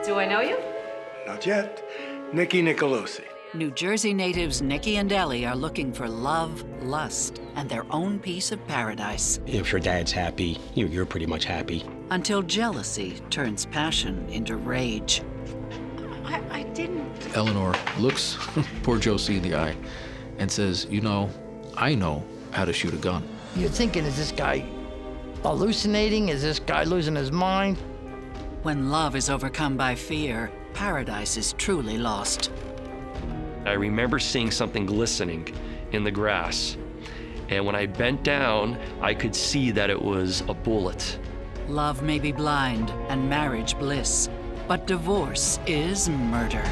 Do I know you? Not yet. Nikki Nicolosi. New Jersey natives Nikki and Ellie are looking for love, lust, and their own piece of paradise. If your dad's happy, you're pretty much happy. Until jealousy turns passion into rage. I didn't. Eleanor looks poor Josie in the eye and says, you know, I know how to shoot a gun. You're thinking, is this guy hallucinating? Is this guy losing his mind? When love is overcome by fear, paradise is truly lost. I remember seeing something glistening in the grass. And when I bent down, I could see that it was a bullet. Love may be blind and marriage bliss, but divorce is murder.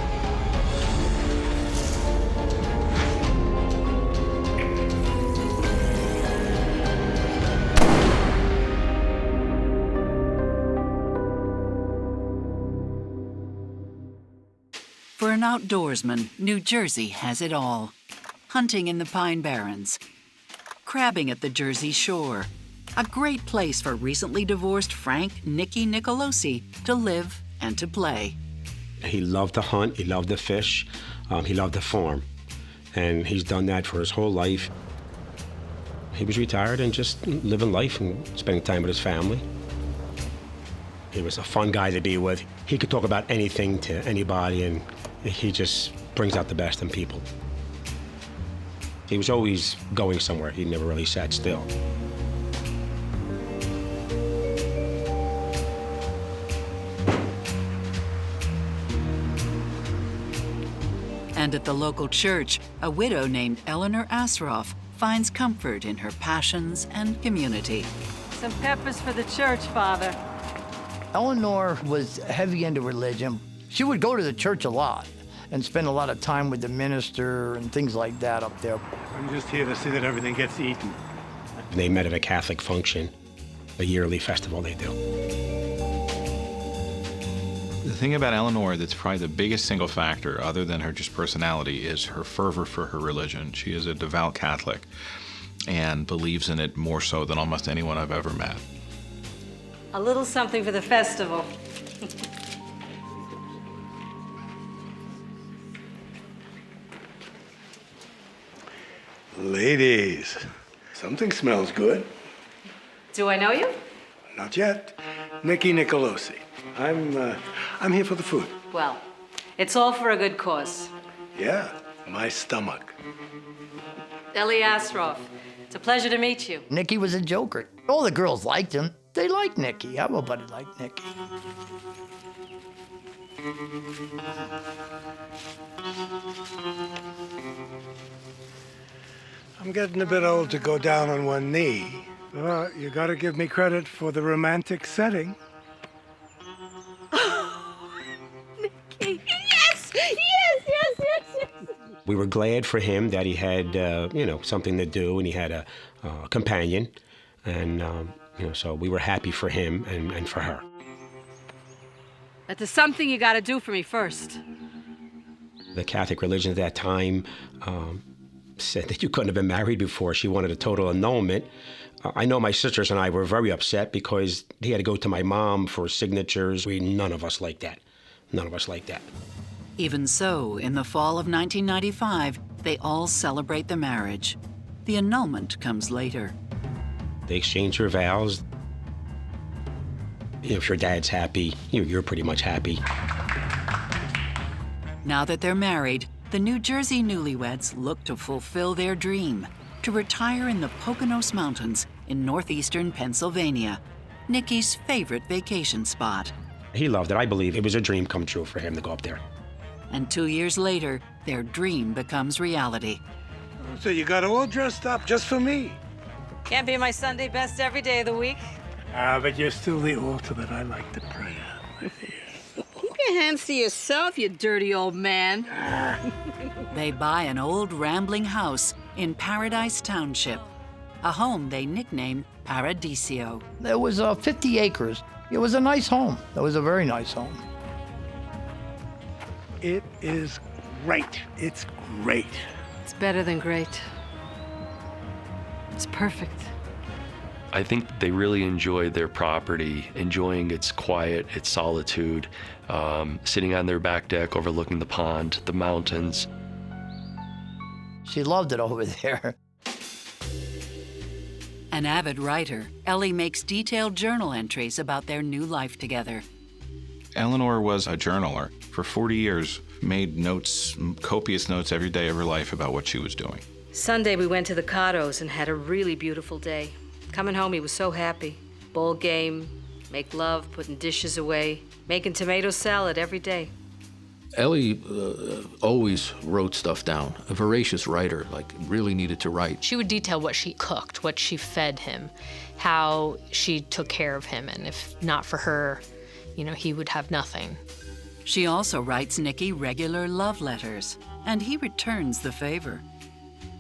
For an outdoorsman, New Jersey has it all. Hunting in the Pine Barrens, crabbing at the Jersey Shore, a great place for recently divorced Frank Nikki Nicolosi to live and to play. He loved to hunt, he loved to fish, he loved to farm. And he's done that for his whole life. He was retired and just living life and spending time with his family. He was a fun guy to be with. He could talk about anything to anybody, and he just brings out the best in people. He was always going somewhere. He never really sat still. And at the local church, a widow named Eleanor Asroff finds comfort in her passions and community. Some peppers for the church, Father. Eleanor was heavy into religion. She would go to the church a lot and spend a lot of time with the minister and things like that up there. I'm just here to see that everything gets eaten. They met at a Catholic function, a yearly festival they do. The thing about Eleanor that's probably the biggest single factor, other than her just personality, is her fervor for her religion. She is a devout Catholic and believes in it more so than almost anyone I've ever met. A little something for the festival. Ladies, something smells good. Do I know you? Not yet. Nikki Nicolosi. I'm here for the food. Well, it's all for a good cause. Yeah, my stomach. Ellie Asroff. It's a pleasure to meet you. Nikki was a joker. All the girls liked him. They liked Nikki. Everybody liked Nikki. I'm getting a bit old to go down on one knee. Well, you gotta give me credit for the romantic setting. Yes! We were glad for him that he had, something to do, and he had a companion. And, so we were happy for him and for her. But there's something you gotta do for me first. The Catholic religion at that time said that you couldn't have been married before. She wanted a total annulment. I know my sisters and I were very upset because he had to go to my mom for signatures. None of us liked that. None of us liked that. Even so, in the fall of 1995, they all celebrate the marriage. The annulment comes later. They exchanged their vows. If your dad's happy, you're pretty much happy. Now that they're married, the New Jersey newlyweds look to fulfill their dream, to retire in the Poconos Mountains in northeastern Pennsylvania, Nikki's favorite vacation spot. He loved it. I believe it was a dream come true for him to go up there. And 2 years later, their dream becomes reality. So you got all dressed up just for me? Can't be my Sunday best every day of the week. But you're still the altar that I like to pray at, my dear. Keep your hands to yourself, you dirty old man. They buy an old rambling house in Paradise Township, a home they nicknamed Paradiso. There was 50 acres. It was a nice home. It was a very nice home. It is great. It's great. It's better than great. It's perfect. I think they really enjoyed their property, enjoying its quiet, its solitude, sitting on their back deck overlooking the pond, the mountains. She loved it over there. An avid writer, Ellie makes detailed journal entries about their new life together. Eleanor was a journaler. For 40 years, made notes, copious notes every day of her life about what she was doing. Sunday, we went to the Cottos and had a really beautiful day. Coming home, he was so happy. Bowl game, make love, putting dishes away, making tomato salad every day. Ellie always wrote stuff down. A voracious writer, like really needed to write. She would detail what she cooked, what she fed him, how she took care of him, and if not for her, you know, he would have nothing. She also writes Nikki regular love letters, and he returns the favor.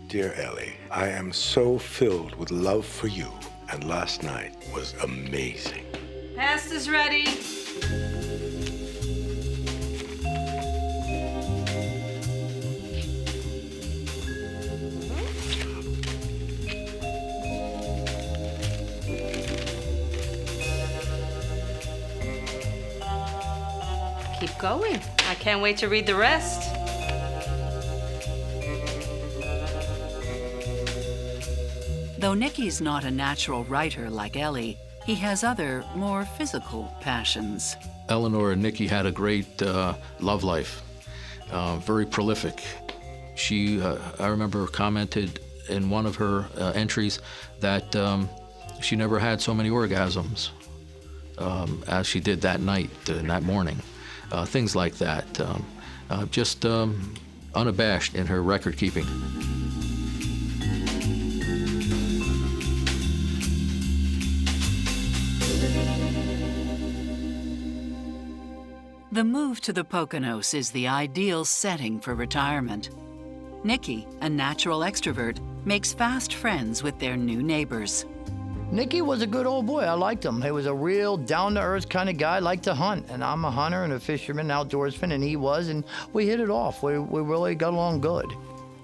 Dear Ellie, I am so filled with love for you, and last night was amazing. Pasta's ready. Keep going. I can't wait to read the rest. Though Nikki's not a natural writer like Ellie, he has other, more physical passions. Eleanor and Nikki had a great love life, very prolific. She, I remember, commented in one of her entries that she never had so many orgasms as she did that night and that morning. Things like that. Just unabashed in her record keeping. The move to the Poconos is the ideal setting for retirement. Nikki, a natural extrovert, makes fast friends with their new neighbors. Nikki was a good old boy. I liked him. He was a real down-to-earth kind of guy, liked to hunt. And I'm a hunter and a fisherman, outdoorsman, and he was, and we hit it off. We really got along good.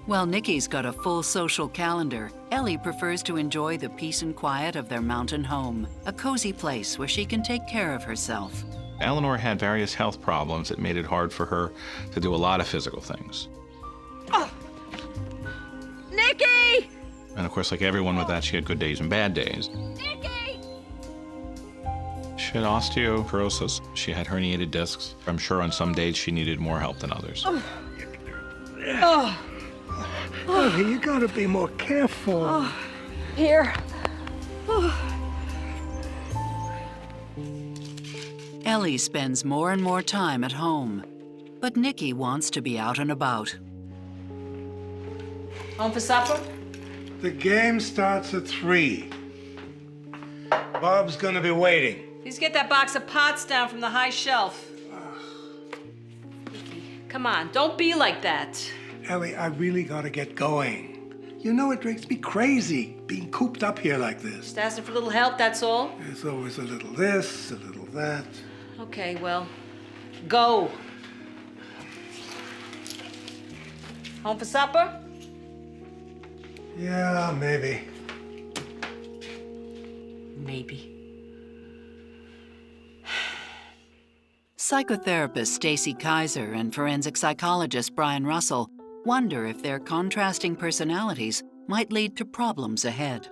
While Nikki's got a full social calendar, Ellie prefers to enjoy the peace and quiet of their mountain home, a cozy place where she can take care of herself. Eleanor had various health problems that made it hard for her to do a lot of physical things. Oh. Nikki! And of course, like everyone with that, she had good days and bad days. Nikki! She had osteoporosis. She had herniated discs. I'm sure on some days she needed more help than others. Oh. Ellie, you gotta be more careful. Here. Ellie spends more and more time at home, but Nikki wants to be out and about. Home for supper? The game starts at 3. Bob's gonna be waiting. Please get that box of pots down from the high shelf. Nikki, come on, don't be like that. Ellie, I really gotta get going. You know it makes me crazy being cooped up here like this. Just asking for a little help, that's all. There's always a little this, a little that. Okay, well, go. Home for supper? Yeah, maybe. Maybe. Psychotherapist Stacy Kaiser and forensic psychologist Brian Russell wonder if their contrasting personalities might lead to problems ahead.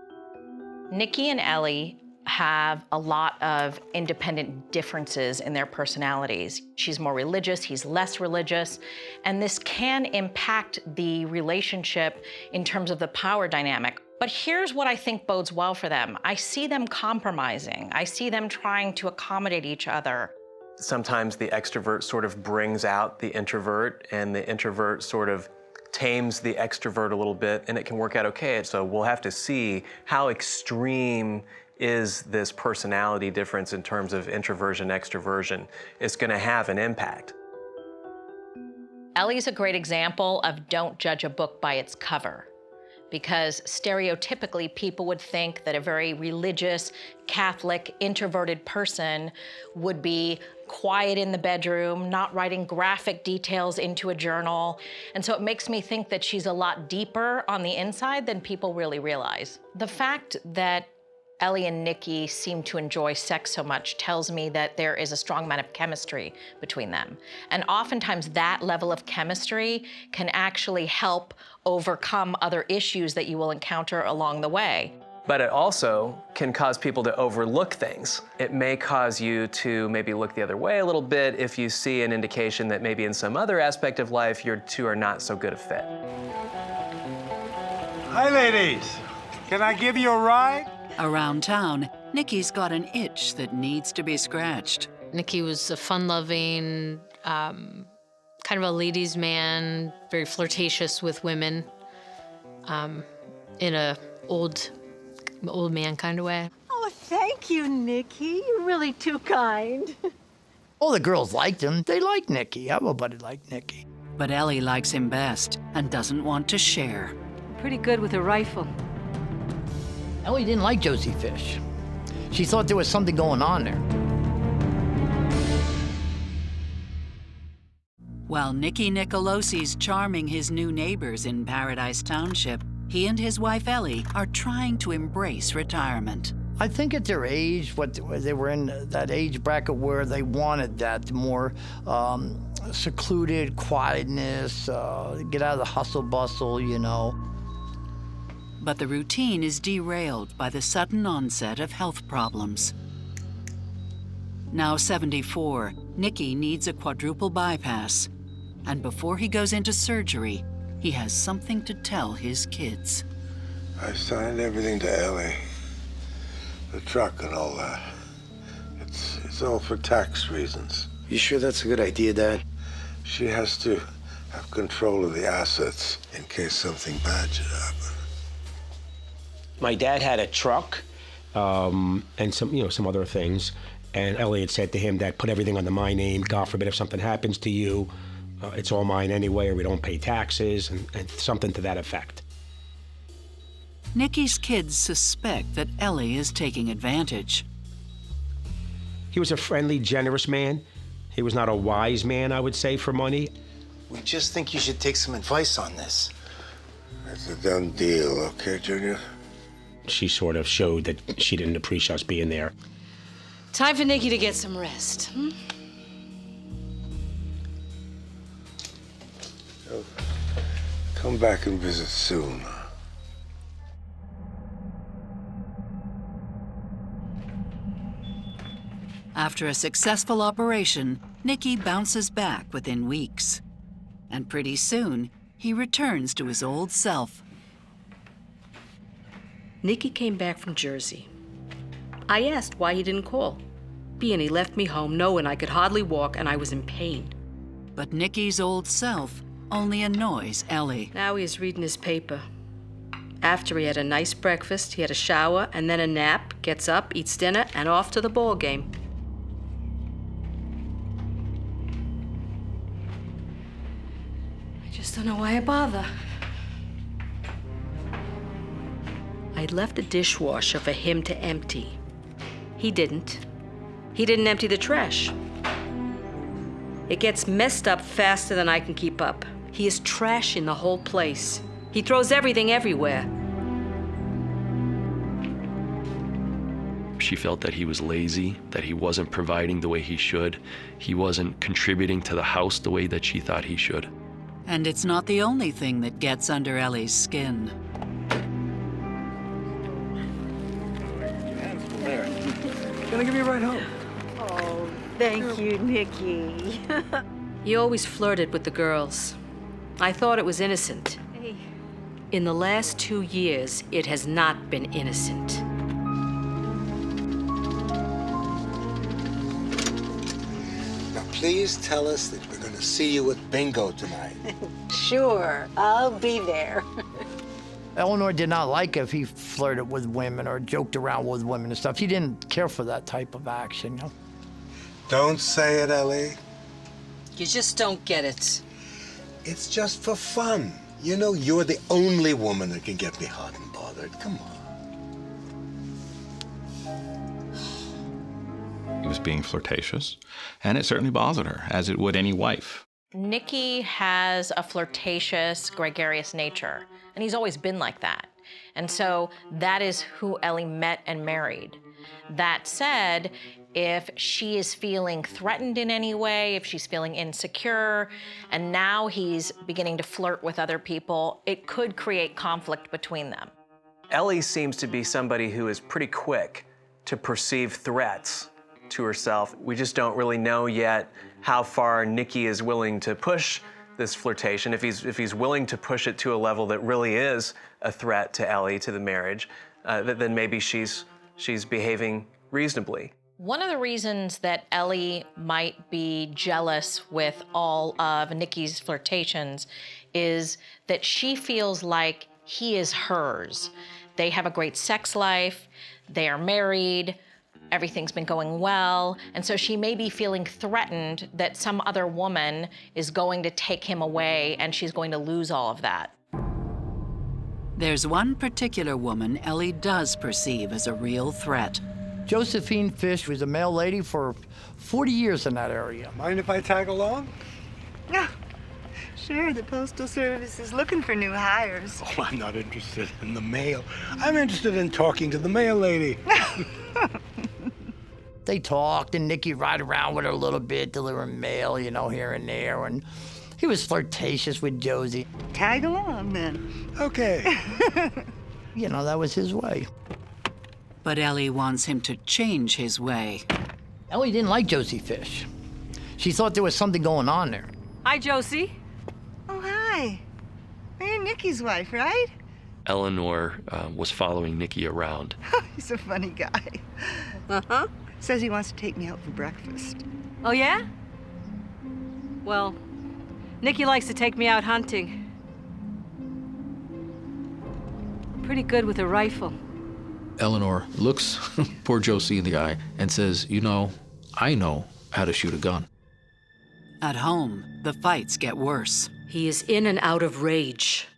Nikki and Ellie have a lot of independent differences in their personalities. She's more religious, he's less religious, and this can impact the relationship in terms of the power dynamic. But here's what I think bodes well for them. I see them compromising. I see them trying to accommodate each other. Sometimes the extrovert sort of brings out the introvert, and the introvert sort of tames the extrovert a little bit, and it can work out okay. So we'll have to see how extreme is this personality difference in terms of introversion, extroversion. It's gonna have an impact. Ellie's a great example of don't judge a book by its cover, because stereotypically people would think that a very religious, Catholic, introverted person would be quiet in the bedroom, not writing graphic details into a journal. And so it makes me think that she's a lot deeper on the inside than people really realize. The fact that Ellie and Nikki seem to enjoy sex so much tells me that there is a strong amount of chemistry between them. And oftentimes that level of chemistry can actually help overcome other issues that you will encounter along the way. But it also can cause people to overlook things. It may cause you to maybe look the other way a little bit if you see an indication that maybe in some other aspect of life, your two are not so good a fit. Hi, ladies. Can I give you a ride? Around town, Nikki's got an itch that needs to be scratched. Nikki was a fun-loving, kind of a ladies' man, very flirtatious with women, in a old man kind of way. Oh, thank you, Nikki. You're really too kind. All the girls liked him. They liked Nikki. Everybody liked Nikki. But Ellie likes him best and doesn't want to share. Pretty good with a rifle. Ellie didn't like Josie Fish. She thought there was something going on there. While Nicky Nicolosi's charming his new neighbors in Paradise Township, he and his wife Ellie are trying to embrace retirement. I think at their age, they were in that age bracket where they wanted that more secluded quietness, get out of the hustle bustle, you know. But the routine is derailed by the sudden onset of health problems. Now 74, Nicky needs a quadruple bypass. And before he goes into surgery, he has something to tell his kids. I signed everything to Ellie. The truck and all that. It's all for tax reasons. You sure that's a good idea, Dad? She has to have control of the assets in case something bad should happen. My dad had a truck and some other things. And Ellie had said to him that put everything under my name. God forbid if something happens to you, it's all mine anyway, or we don't pay taxes, and something to that effect. Nicky's kids suspect that Ellie is taking advantage. He was a friendly, generous man. He was not a wise man, I would say, for money. We just think you should take some advice on this. It's a done deal, okay, Junior? She sort of showed that she didn't appreciate us being there. Time for Nikki to get some rest. Come back and visit soon. After a successful operation, Nicky bounces back within weeks. And pretty soon, he returns to his old self. Nikki came back from Jersey. I asked why he didn't call. Being he left me home knowing I could hardly walk and I was in pain. But Nicky's old self only annoys Ellie. Now he's reading his paper. After he had a nice breakfast, he had a shower and then a nap, gets up, eats dinner, and off to the ball game. I just don't know why I bother. I'd left a dishwasher for him to empty. He didn't. He didn't empty the trash. It gets messed up faster than I can keep up. He is trashing the whole place. He throws everything everywhere. She felt that he was lazy, that he wasn't providing the way he should. He wasn't contributing to the house the way that she thought he should. And it's not the only thing that gets under Ellie's skin. Can I give you a ride home? Oh, thank you, Nikki. He always flirted with the girls. I thought it was innocent. Hey. In the last 2 years, it has not been innocent. Now, please tell us that we're going to see you at bingo tonight. Sure, I'll be there. Eleanor did not like if he flirted with women or joked around with women and stuff. She didn't care for that type of action, you know? Don't say it, Ellie. You just don't get it. It's just for fun. You know, you're the only woman that can get me hot and bothered. Come on. He was being flirtatious, and it certainly bothered her, as it would any wife. Nikki has a flirtatious, gregarious nature, and he's always been like that. And so that is who Ellie met and married. That said, if she is feeling threatened in any way, if she's feeling insecure, and now he's beginning to flirt with other people, it could create conflict between them. Ellie seems to be somebody who is pretty quick to perceive threats to herself. We just don't really know yet how far Nikki is willing to push this flirtation. If he's willing to push it to a level that really is a threat to Ellie, to the marriage, then maybe she's behaving reasonably. One of the reasons that Ellie might be jealous with all of Nikki's flirtations is that she feels like he is hers. They have a great sex life, they are married, everything's been going well, and so she may be feeling threatened that some other woman is going to take him away and she's going to lose all of that. There's one particular woman Ellie does perceive as a real threat. Josephine Fish was a mail lady for 40 years in that area. Mind if I tag along? Yeah, sure, the Postal Service is looking for new hires. Oh, I'm not interested in the mail. I'm interested in talking to the mail lady. They talked, and Nikki ride around with her a little bit, delivering mail, you know, here and there, and he was flirtatious with Josie. Tag along, then. Okay. You know, that was his way. But Ellie wants him to change his way. Ellie didn't like Josie Fish. She thought there was something going on there. Hi, Josie. Oh, hi. You're Nikki's wife, right? Eleanor was following Nikki around. He's a funny guy. Uh-huh. Says he wants to take me out for breakfast. Oh, yeah? Well, Nikki likes to take me out hunting. Pretty good with a rifle. Eleanor looks poor Josie in the eye and says, "You know, I know how to shoot a gun." At home, the fights get worse. He is in and out of rage.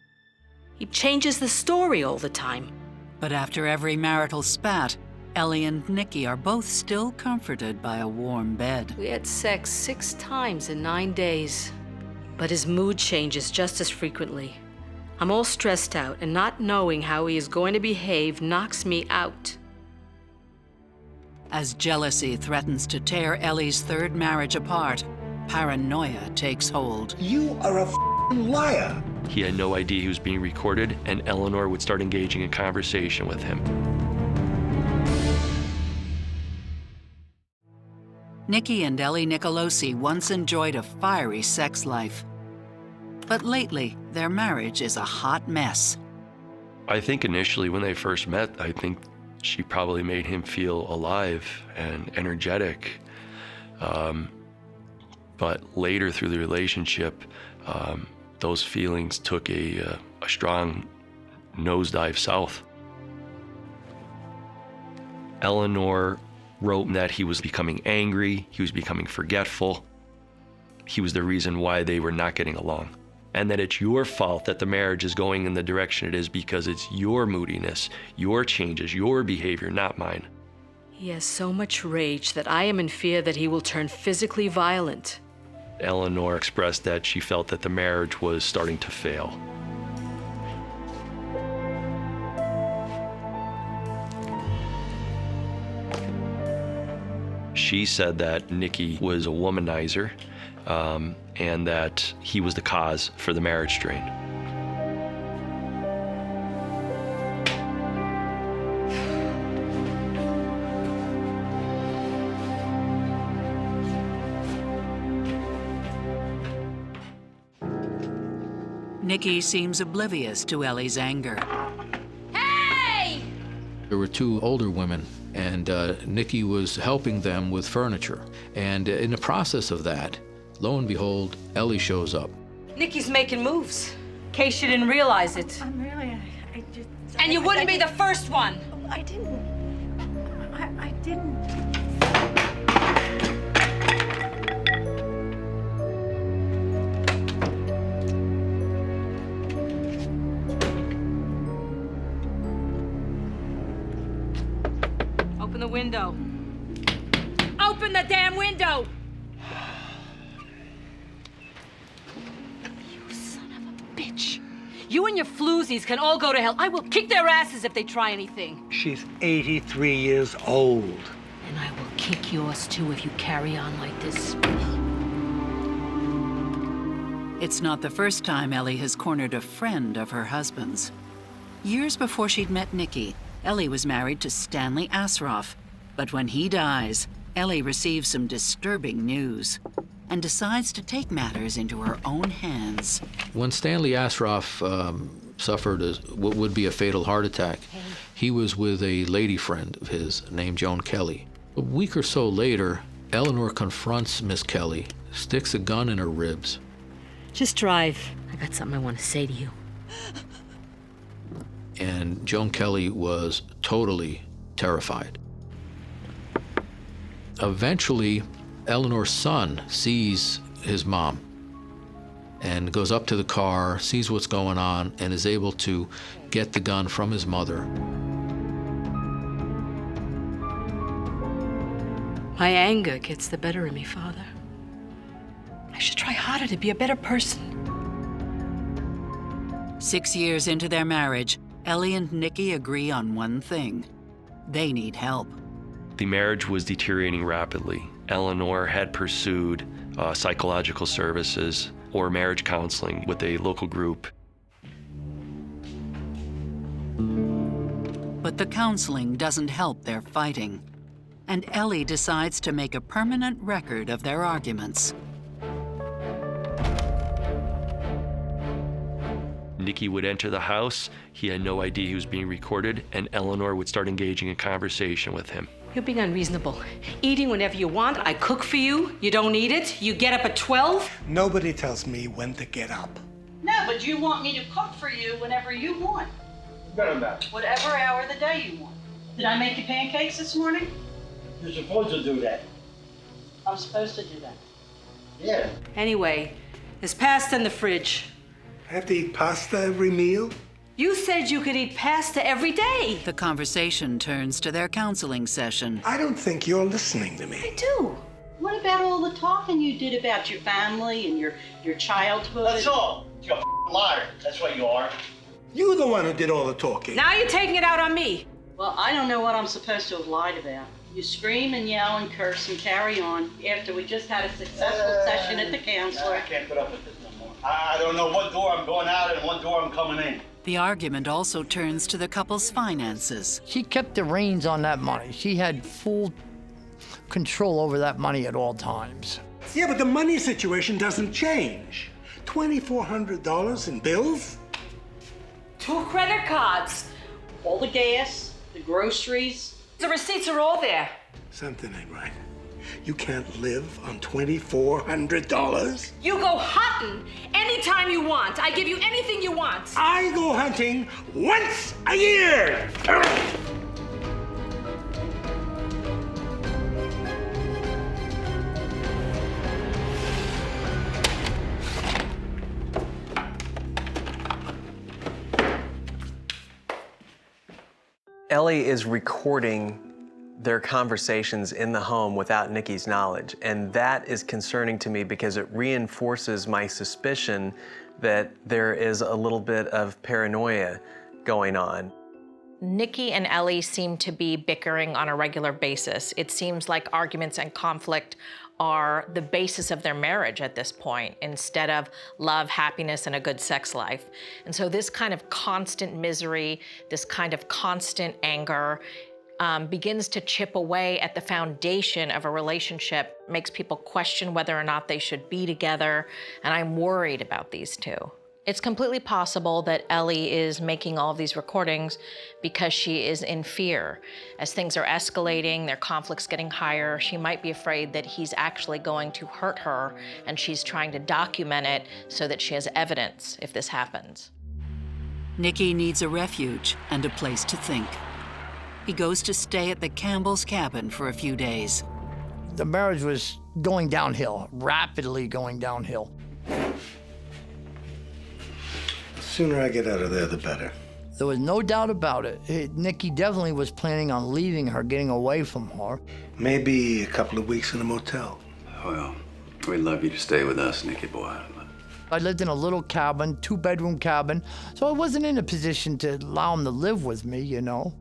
He changes the story all the time. But after every marital spat, Ellie and Nikki are both still comforted by a warm bed. We had sex 6 times in 9 days. But his mood changes just as frequently. I'm all stressed out, and not knowing how he is going to behave knocks me out. As jealousy threatens to tear Ellie's third marriage apart, paranoia takes hold. You are a f***ing liar. He had no idea he was being recorded, and Eleanor would start engaging in conversation with him. Nikki and Ellie Nicolosi once enjoyed a fiery sex life. But lately, their marriage is a hot mess. I think initially when they first met, I think she probably made him feel alive and energetic. But later through the relationship, those feelings took a strong nosedive south. Eleanor wrote that he was becoming angry, he was becoming forgetful. He was the reason why they were not getting along. And that it's your fault that the marriage is going in the direction it is because it's your moodiness, your changes, your behavior, not mine. He has so much rage that I am in fear that he will turn physically violent. Eleanor expressed that she felt that the marriage was starting to fail. She said that Nikki was a womanizer, and that he was the cause for the marriage strain. Nikki seems oblivious to Ellie's anger. Hey! There were 2 older women, and Nikki was helping them with furniture. And in the process of that, lo and behold, Ellie shows up. Nikki's making moves. In case you didn't realize it. I'm really, I just... And you wouldn't be the first one. I didn't. I didn't. Open the window. Open the damn window! You son of a bitch. You and your floozies can all go to hell. I will kick their asses if they try anything. She's 83 years old. And I will kick yours too if you carry on like this. It's not the first time Ellie has cornered a friend of her husband's. Years before she'd met Nikki, Ellie was married to Stanley Asroff. But when he dies, Ellie receives some disturbing news and decides to take matters into her own hands. When Stanley Asroff suffered what would be a fatal heart attack, he was with a lady friend of his named Joan Kelly. A week or so later, Eleanor confronts Miss Kelly, sticks a gun in her ribs. Just drive. I got something I want to say to you. And Joan Kelly was totally terrified. Eventually, Eleanor's son sees his mom and goes up to the car, sees what's going on, and is able to get the gun from his mother. My anger gets the better of me, Father. I should try harder to be a better person. 6 years into their marriage, Ellie and Nikki agree on one thing. They need help. The marriage was deteriorating rapidly. Eleanor had pursued psychological services or marriage counseling with a local group. But the counseling doesn't help their fighting. And Ellie decides to make a permanent record of their arguments. Nikki would enter the house. He had no idea he was being recorded, and Eleanor would start engaging in conversation with him. You're being unreasonable. Eating whenever you want. I cook for you. You don't eat it. You get up at 12. Nobody tells me when to get up. No, but you want me to cook for you whenever you want. Whatever hour of the day you want. Did I make you pancakes this morning? You're supposed to do that. I'm supposed to do that. Yeah. Anyway, there's pasta in the fridge. I have to eat pasta every meal? You said you could eat pasta every day. The conversation turns to their counseling session. I don't think you're listening to me. I do. What about all the talking you did about your family and your childhood? That's all. You're a f***ing liar. That's what you are. You're the one who did all the talking. Now you're taking it out on me. Well, I don't know what I'm supposed to have lied about. You scream and yell and curse and carry on after we just had a successful session at the counselor. I can't put up with this no more. I don't know what door I'm going out and what door I'm coming in. The argument also turns to the couple's finances. She kept the reins on that money. She had full control over that money at all times. Yeah, but the money situation doesn't change. $2,400 in bills? 2 credit cards. All the gas, the groceries. The receipts are all there. Something ain't right. You can't live on $2,400. You go hunting anytime you want. I give you anything you want. I go hunting once a year. Ellie is recording their conversations in the home without Nikki's knowledge, and that is concerning to me because it reinforces my suspicion that there is a little bit of paranoia going on. Nikki and Ellie seem to be bickering on a regular basis. It seems like arguments and conflict are the basis of their marriage at this point, instead of love, happiness, and a good sex life. And so this kind of constant misery, this kind of constant anger, begins to chip away at the foundation of a relationship, makes people question whether or not they should be together, and I'm worried about these two. It's completely possible that Ellie is making all of these recordings because she is in fear. As things are escalating, their conflict's getting higher, she might be afraid that he's actually going to hurt her, and she's trying to document it so that she has evidence if this happens. Nikki needs a refuge and a place to think. He goes to stay at the Campbell's cabin for a few days. The marriage was going downhill, rapidly going downhill. The sooner I get out of there, the better. There was no doubt about it. Nikki definitely was planning on leaving her, getting away from her. Maybe a couple of weeks in a motel. Well, we'd love you to stay with us, Nikki boy. I lived in a little cabin, 2-bedroom cabin, so I wasn't in a position to allow him to live with me, you know.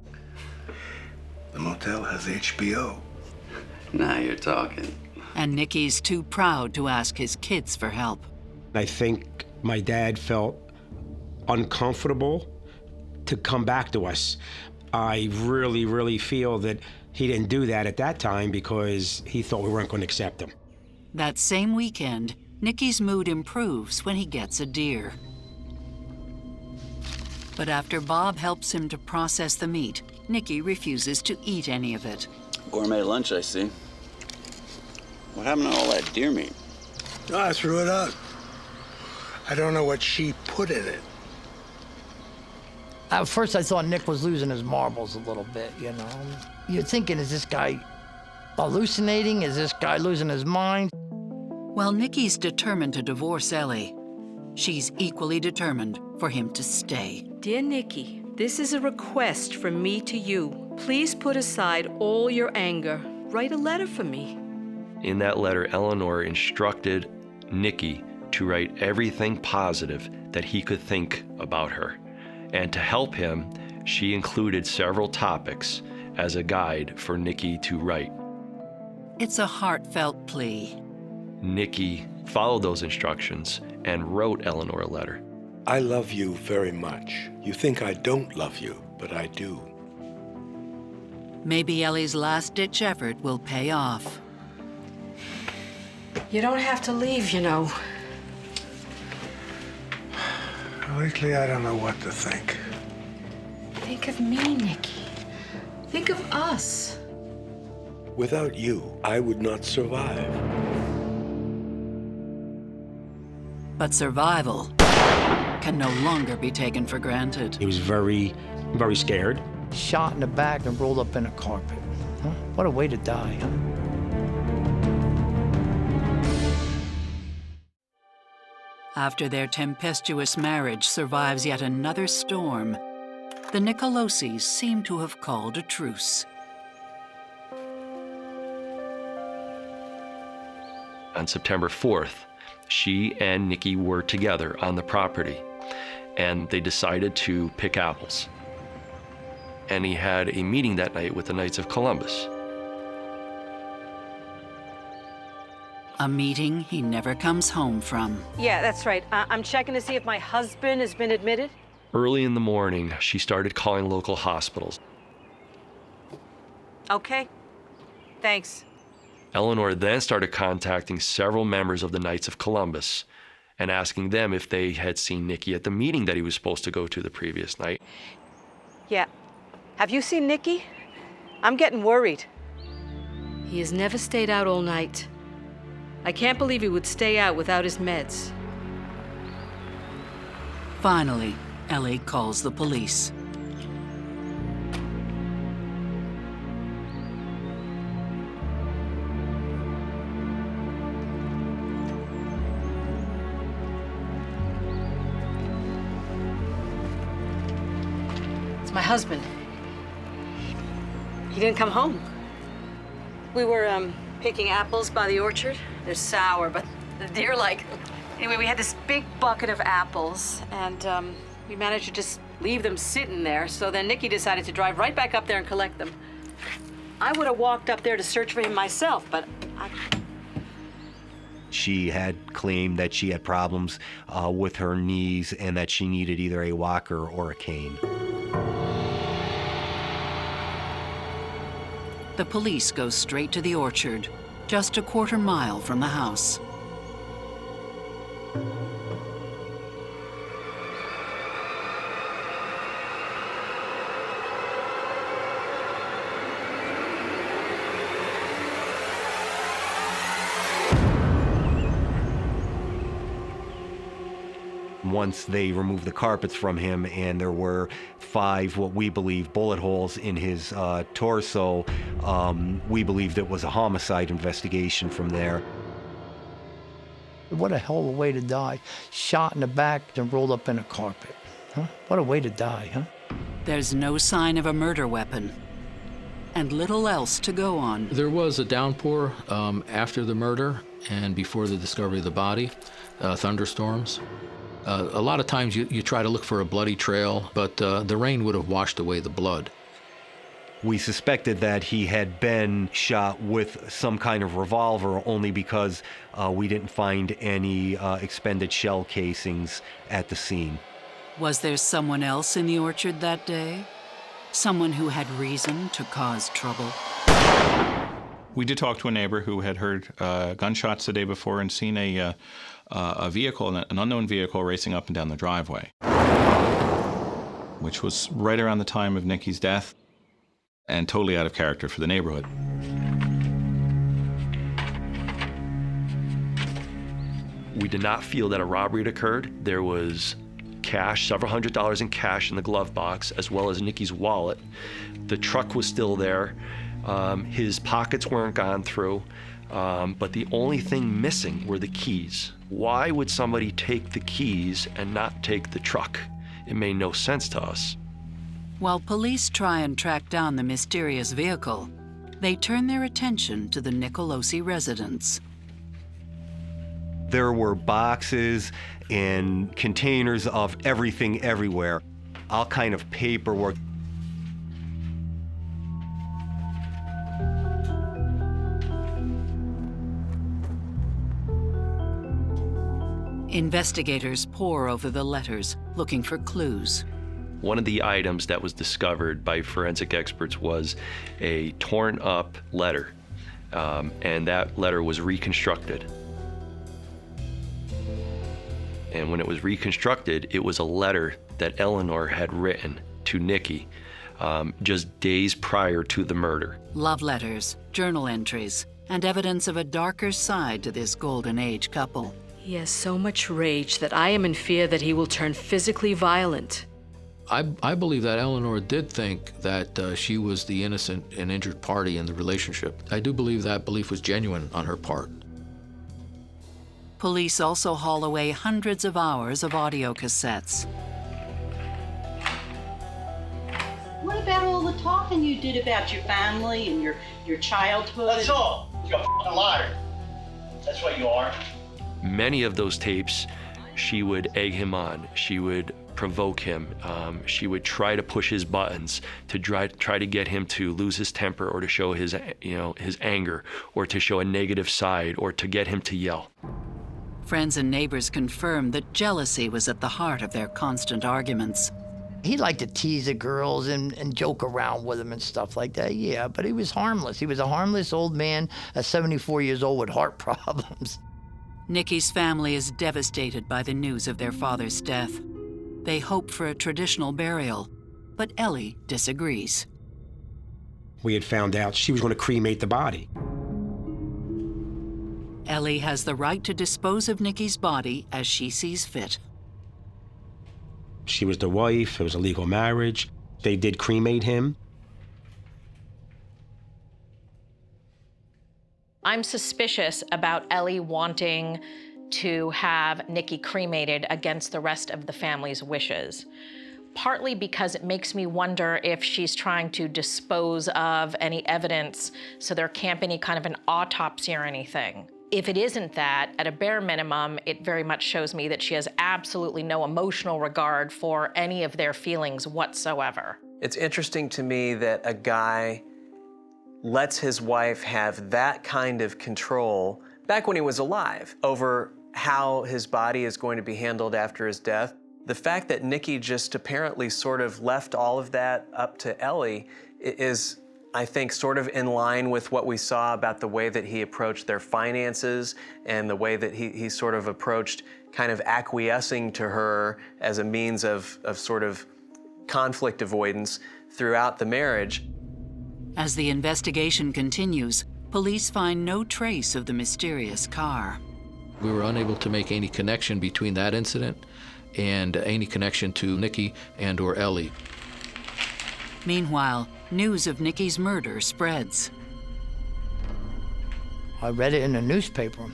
The motel has HBO. Now you're talking. And Nikki's too proud to ask his kids for help. I think my dad felt uncomfortable to come back to us. I really, really feel that he didn't do that at that time because he thought we weren't going to accept him. That same weekend, Nikki's mood improves when he gets a deer. But after Bob helps him to process the meat, Nikki refuses to eat any of it. Gourmet lunch, I see. What happened to all that deer meat? No, I threw it out. I don't know what she put in it. At first, I thought Nick was losing his marbles a little bit, you know. You're thinking, is this guy hallucinating? Is this guy losing his mind? While Nikki's determined to divorce Ellie, she's equally determined for him to stay. Dear Nikki, this is a request from me to you. Please put aside all your anger. Write a letter for me. In that letter, Eleanor instructed Nikki to write everything positive that he could think about her. And to help him, she included several topics as a guide for Nikki to write. It's a heartfelt plea. Nikki followed those instructions and wrote Eleanor a letter. I love you very much. You think I don't love you, but I do. Maybe Ellie's last-ditch effort will pay off. You don't have to leave, you know. Lately, I don't know what to think. Think of me, Nikki. Think of us. Without you, I would not survive. But survival can no longer be taken for granted. He was very, very scared. Shot in the back and rolled up in a carpet. Huh? What a way to die, huh? After their tempestuous marriage survives yet another storm, the Nicolosis seem to have called a truce. On September 4th, she and Nikki were together on the property, and they decided to pick apples. And he had a meeting that night with the Knights of Columbus. A meeting he never comes home from. Yeah, that's right. I'm checking to see if my husband has been admitted. Early in the morning, she started calling local hospitals. Okay. Thanks. Eleanor then started contacting several members of the Knights of Columbus and asking them if they had seen Nikki at the meeting that he was supposed to go to the previous night. Yeah. Have you seen Nikki? I'm getting worried. He has never stayed out all night. I can't believe he would stay out without his meds. Finally, Ellie calls the police. It's my husband. He didn't come home. We were, picking apples by the orchard. They're sour, but the deer like. Anyway, we had this big bucket of apples, and we managed to just leave them sitting there. So then Nikki decided to drive right back up there and collect them. I would have walked up there to search for him myself, but She had claimed that she had problems with her knees and that she needed either a walker or a cane. The police go straight to the orchard, just a quarter mile from the house. Once they removed the carpets from him and there were 5 what we believe bullet holes in his torso, we believed it was a homicide investigation from there. What a hell of a way to die. Shot in the back and rolled up in a carpet. Huh? What a way to die, huh? There's no sign of a murder weapon, and little else to go on. There was a downpour after the murder and before the discovery of the body, thunderstorms. A lot of times you try to look for a bloody trail, but the rain would have washed away the blood. We suspected that he had been shot with some kind of revolver only because we didn't find any expended shell casings at the scene. Was there someone else in the orchard that day? Someone who had reason to cause trouble? We did talk to a neighbor who had heard gunshots the day before and seen a vehicle, an unknown vehicle, racing up and down the driveway, which was right around the time of Nikki's death and totally out of character for the neighborhood. We did not feel that a robbery had occurred. There was cash, several $100s in cash in the glove box, as well as Nikki's wallet. The truck was still there. His pockets weren't gone through, but the only thing missing were the keys. Why would somebody take the keys and not take the truck? It made no sense to us. While police try and track down the mysterious vehicle, they turn their attention to the Nicolosi residence. There were boxes and containers of everything everywhere, all kind of paperwork. Investigators pore over the letters, looking for clues. One of the items that was discovered by forensic experts was a torn up letter, and that letter was reconstructed. And when it was reconstructed, it was a letter that Eleanor had written to Nikki just days prior to the murder. Love letters, journal entries, and evidence of a darker side to this golden age couple. He has so much rage that I am in fear that he will turn physically violent. I believe that Eleanor did think that she was the innocent and injured party in the relationship. I do believe that belief was genuine on her part. Police also haul away hundreds of hours of audio cassettes. What about all the talking you did about your family and your childhood? That's all. You're a fucking liar. That's what you are. Many of those tapes, she would egg him on. She would provoke him. She would try to push his buttons to try to get him to lose his temper or to show his anger or to show a negative side or to get him to yell. Friends and neighbors confirm that jealousy was at the heart of their constant arguments. He liked to tease the girls and joke around with them and stuff like that, yeah, but he was harmless. He was a harmless old man at 74 years old with heart problems. Nikki's family is devastated by the news of their father's death. They hope for a traditional burial, but Ellie disagrees. We had found out she was going to cremate the body. Ellie has the right to dispose of Nikki's body as she sees fit. She was the wife, it was a legal marriage. They did cremate him. I'm suspicious about Ellie wanting to have Nikki cremated against the rest of the family's wishes. Partly because it makes me wonder if she's trying to dispose of any evidence so there can't be any kind of an autopsy or anything. If it isn't that, at a bare minimum, it very much shows me that she has absolutely no emotional regard for any of their feelings whatsoever. It's interesting to me that a guy lets his wife have that kind of control back when he was alive over how his body is going to be handled after his death. The fact that Nikki just apparently sort of left all of that up to Ellie is, I think, sort of in line with what we saw about the way that he approached their finances and the way that he sort of approached kind of acquiescing to her as a means of sort of conflict avoidance throughout the marriage. As the investigation continues, police find no trace of the mysterious car. We were unable to make any connection between that incident and any connection to Nikki and or Ellie. Meanwhile, news of Nikki's murder spreads. I read it in the newspaper.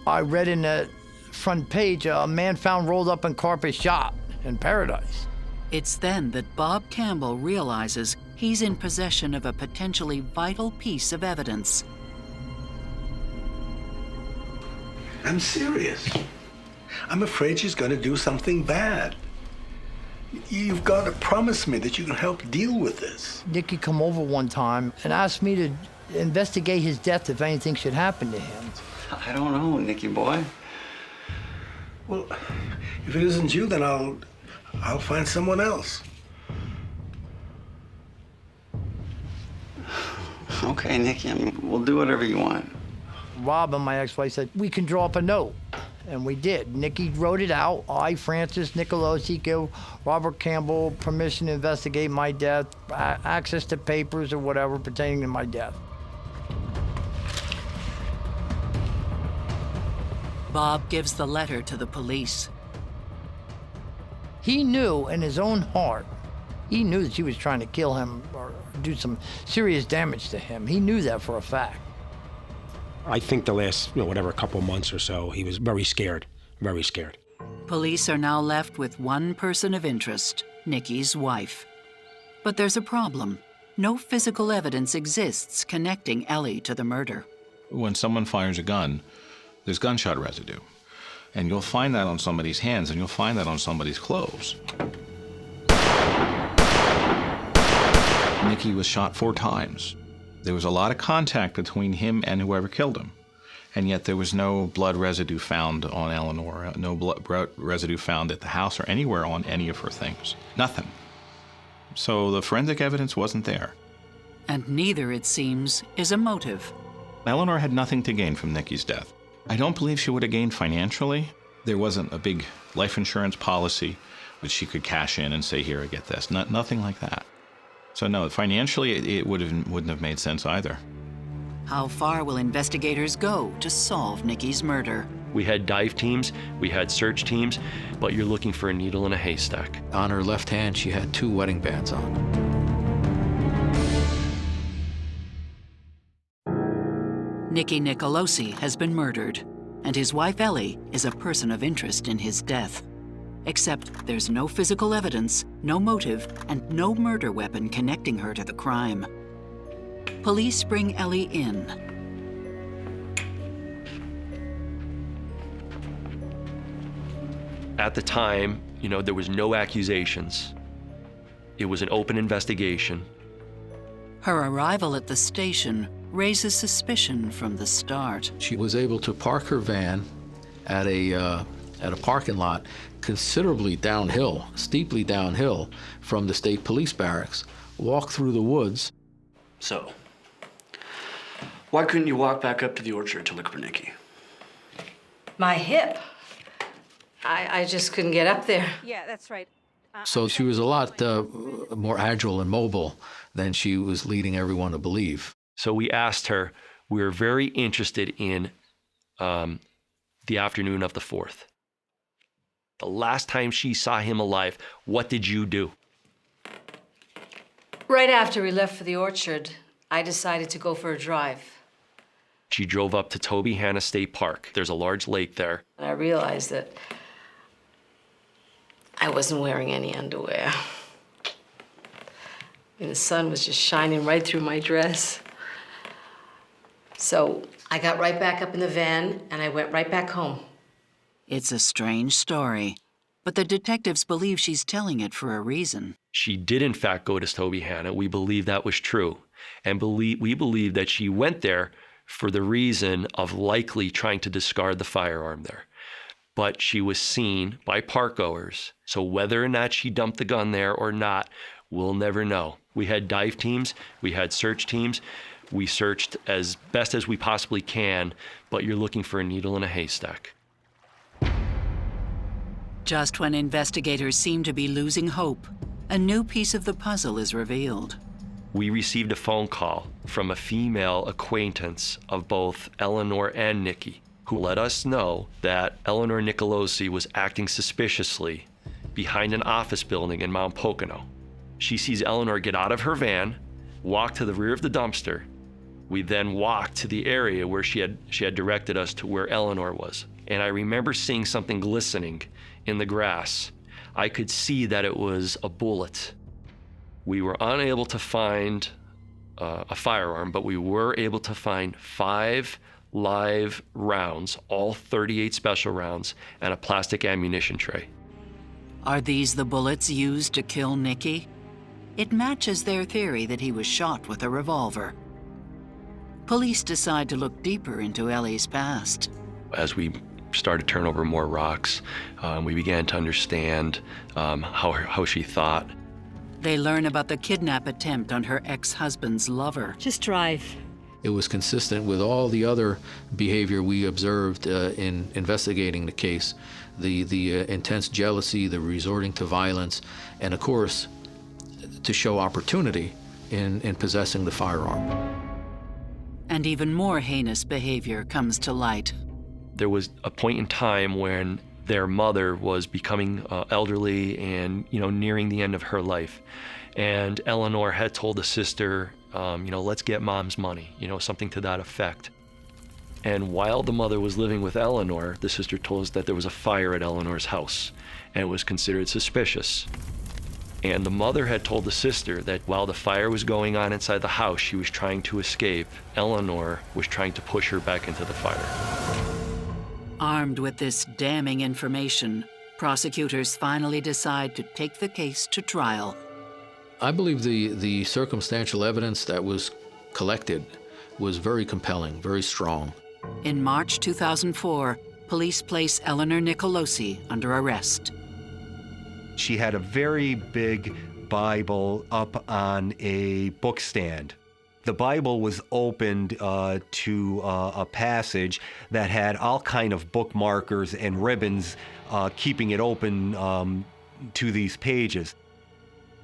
I read in the front page, a man found rolled up in carpet shot in Paradise. It's then that Bob Campbell realizes he's in possession of a potentially vital piece of evidence. I'm serious. I'm afraid she's going to do something bad. You've got to promise me that you can help deal with this. Nikki come over one time and asked me to investigate his death if anything should happen to him. I don't know, Nicky boy. Well, if it isn't you, then I'll find someone else. Okay, Nicky, I mean, we'll do whatever you want. Robin, my ex-wife, said, we can draw up a note. And we did. Nikki wrote it out. I, Francis Nicolosi, give Robert Campbell permission to investigate my death, access to papers or whatever pertaining to my death. Bob gives the letter to the police. He knew in his own heart, he knew that she was trying to kill him or do some serious damage to him. He knew that for a fact. I think the last, whatever, couple months or so, he was very scared, very scared. Police are now left with one person of interest, Nikki's wife. But there's a problem. No physical evidence exists connecting Ellie to the murder. When someone fires a gun, there's gunshot residue. And you'll find that on somebody's hands, and you'll find that on somebody's clothes. Nikki was shot 4 times. There was a lot of contact between him and whoever killed him. And yet there was no blood residue found on Eleanor, no blood residue found at the house or anywhere on any of her things. Nothing. So the forensic evidence wasn't there. And neither, it seems, is a motive. Eleanor had nothing to gain from Nikki's death. I don't believe she would have gained financially. There wasn't a big life insurance policy that she could cash in and say, here, I get this. Nothing like that. So no, financially, it wouldn't have made sense either. How far will investigators go to solve Nikki's murder? We had dive teams, we had search teams, but you're looking for a needle in a haystack. On her left hand, she had 2 wedding bands on. Nikki Nicolosi has been murdered, and his wife Ellie is a person of interest in his death. Except there's no physical evidence, no motive, and no murder weapon connecting her to the crime. Police bring Ellie in. At the time, there was no accusations. It was an open investigation. Her arrival at the station raises suspicion from the start. She was able to park her van at a parking lot considerably downhill, steeply downhill from the state police barracks, walk through the woods. So, why couldn't you walk back up to the orchard to look for Nikki? My hip. I just couldn't get up there. Yeah, that's right. So she was a lot more agile and mobile than she was leading everyone to believe. So we asked her, we were very interested in the afternoon of the 4th. The last time she saw him alive, what did you do? Right after we left for the orchard, I decided to go for a drive. She drove up to Toby Hanna State Park. There's a large lake there. And I realized that I wasn't wearing any underwear. And the sun was just shining right through my dress. So I got right back up in the van and I went right back home. It's a strange story, but the detectives believe she's telling it for a reason. She did, in fact, go to Toby Hanna. We believe that was true. And we believe that she went there for the reason of likely trying to discard the firearm there. But she was seen by parkgoers. So whether or not she dumped the gun there or not, we'll never know. We had dive teams, we had search teams. We searched as best as we possibly can, but you're looking for a needle in a haystack. Just when investigators seem to be losing hope, a new piece of the puzzle is revealed. We received a phone call from a female acquaintance of both Eleanor and Nikki, who let us know that Eleanor Nicolosi was acting suspiciously behind an office building in Mount Pocono. She sees Eleanor get out of her van, walk to the rear of the dumpster. We then walked to the area where she had directed us to where Eleanor was. And I remember seeing something glistening in the grass. I could see that it was a bullet. We were unable to find a firearm, but we were able to find 5 live rounds, all 38 special rounds, and a plastic ammunition tray. Are these the bullets used to kill Nikki? It matches their theory that he was shot with a revolver. Police decide to look deeper into Ellie's past. As we started to turn over more rocks, we began to understand how she thought. They learn about the kidnap attempt on her ex-husband's lover. Just drive. It was consistent with all the other behavior we observed in investigating the case. The intense jealousy, the resorting to violence, and of course, to show opportunity in possessing the firearm. And even more heinous behavior comes to light. There was a point in time when their mother was becoming elderly and, nearing the end of her life. And Eleanor had told the sister, let's get mom's money, something to that effect. And while the mother was living with Eleanor, the sister told us that there was a fire at Eleanor's house, and it was considered suspicious. And the mother had told the sister that while the fire was going on inside the house, she was trying to escape. Eleanor was trying to push her back into the fire. Armed with this damning information, prosecutors finally decide to take the case to trial. I believe the circumstantial evidence that was collected was very compelling, very strong. In March 2004, police place Eleanor Nicolosi under arrest. She had a very big Bible up on a book stand. The Bible was opened to a passage that had all kind of bookmarkers and ribbons keeping it open to these pages.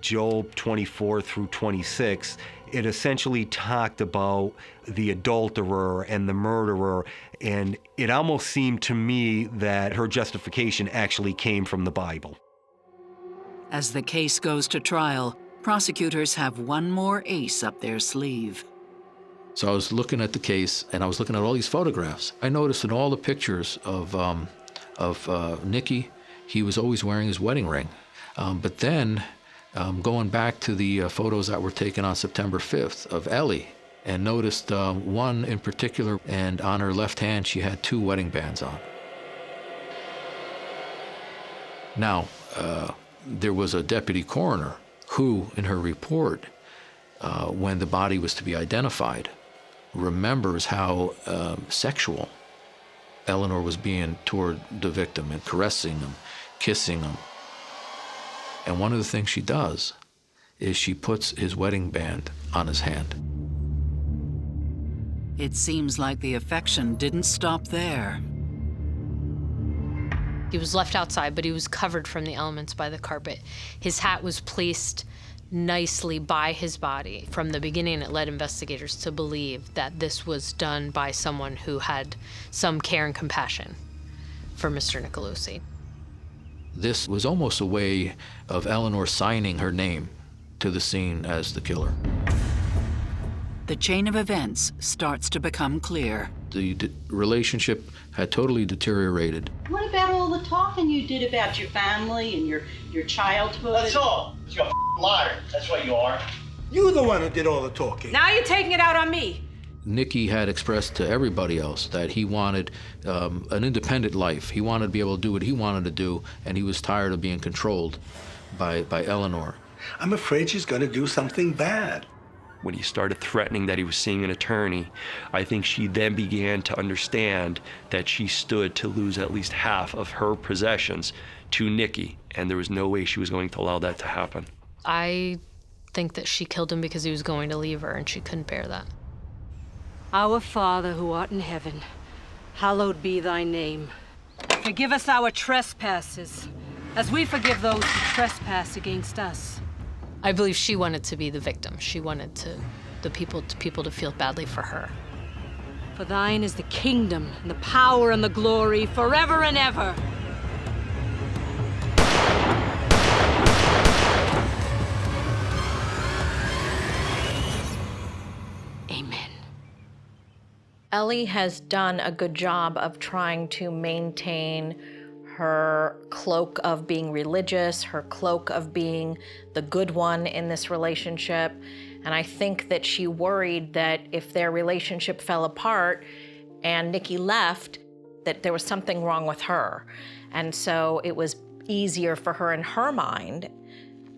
Job 24 through 26, it essentially talked about the adulterer and the murderer, and it almost seemed to me that her justification actually came from the Bible. As the case goes to trial, prosecutors have one more ace up their sleeve. So I was looking at the case, and I was looking at all these photographs. I noticed in all the pictures of Nikki, he was always wearing his wedding ring. But then, going back to the photos that were taken on September 5th of Ellie, and noticed one in particular, and on her left hand, she had 2 wedding bands on. Now, there was a deputy coroner who, in her report, when the body was to be identified, remembers how sexual Eleanor was being toward the victim and caressing him, kissing him. And one of the things she does is she puts his wedding band on his hand. It seems like the affection didn't stop there. He was left outside, but he was covered from the elements by the carpet. His hat was placed nicely by his body. From the beginning, it led investigators to believe that this was done by someone who had some care and compassion for Mr. Nicolosi. This was almost a way of Eleanor signing her name to the scene as the killer. The chain of events starts to become clear. The relationship had totally deteriorated. What about all the talking you did about your family and your childhood? That's all. You're a liar. That's what you are. You're the one who did all the talking. Now you're taking it out on me. Nikki had expressed to everybody else that he wanted an independent life. He wanted to be able to do what he wanted to do, and he was tired of being controlled by Eleanor. I'm afraid she's going to do something bad. When he started threatening that he was seeing an attorney, I think she then began to understand that she stood to lose at least half of her possessions to Nikki, and there was no way she was going to allow that to happen. I think that she killed him because he was going to leave her, and she couldn't bear that. Our Father who art in heaven, hallowed be thy name. Forgive us our trespasses, as we forgive those who trespass against us. I believe she wanted to be the victim. She wanted the people to feel badly for her. For thine is the kingdom, and the power, and the glory, forever and ever. Amen. Ellie has done a good job of trying to maintain her cloak of being religious, her cloak of being the good one in this relationship. And I think that she worried that if their relationship fell apart, and Nikki left, that there was something wrong with her. And so it was easier for her in her mind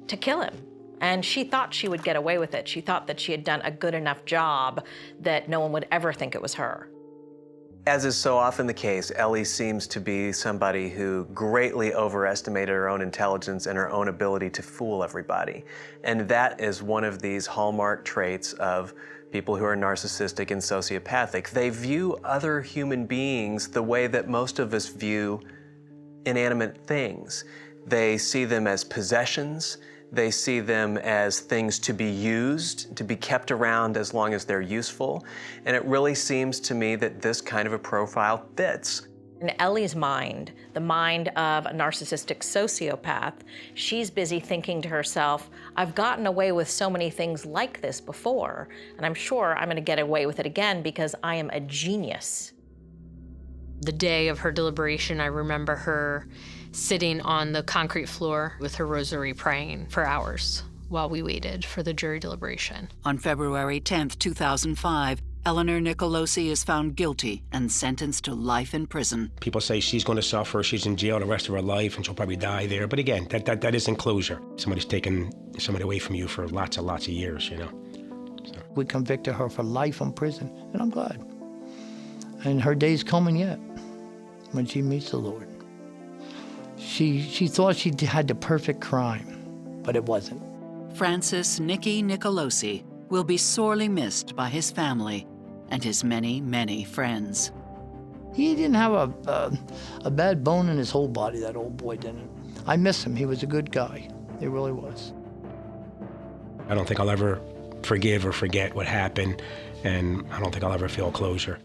to kill him. And she thought she would get away with it. She thought that she had done a good enough job that no one would ever think it was her. As is so often the case, Ellie seems to be somebody who greatly overestimated her own intelligence and her own ability to fool everybody. And that is one of these hallmark traits of people who are narcissistic and sociopathic. They view other human beings the way that most of us view inanimate things. They see them as possessions. They see them as things to be used, to be kept around as long as they're useful. And it really seems to me that this kind of a profile fits. In Ellie's mind, the mind of a narcissistic sociopath, she's busy thinking to herself, I've gotten away with so many things like this before, and I'm sure I'm gonna get away with it again because I am a genius. The day of her deliberation, I remember her sitting on the concrete floor with her rosary praying for hours while we waited for the jury deliberation. On February 10, 2005, Eleanor Nicolosi is found guilty and sentenced to life in prison. People say she's going to suffer, she's in jail the rest of her life, and she'll probably die there. But again, that isn't closure. Somebody's taken somebody away from you for lots and lots of years, you know. So. We convicted her for life in prison, and I'm glad. And her day's coming yet, when she meets the Lord. She thought she had the perfect crime, but it wasn't. Francis Nikki Nicolosi will be sorely missed by his family and his many, many friends. He didn't have a bad bone in his whole body, that old boy didn't. I miss him. He was a good guy. He really was. I don't think I'll ever forgive or forget what happened, and I don't think I'll ever feel closure.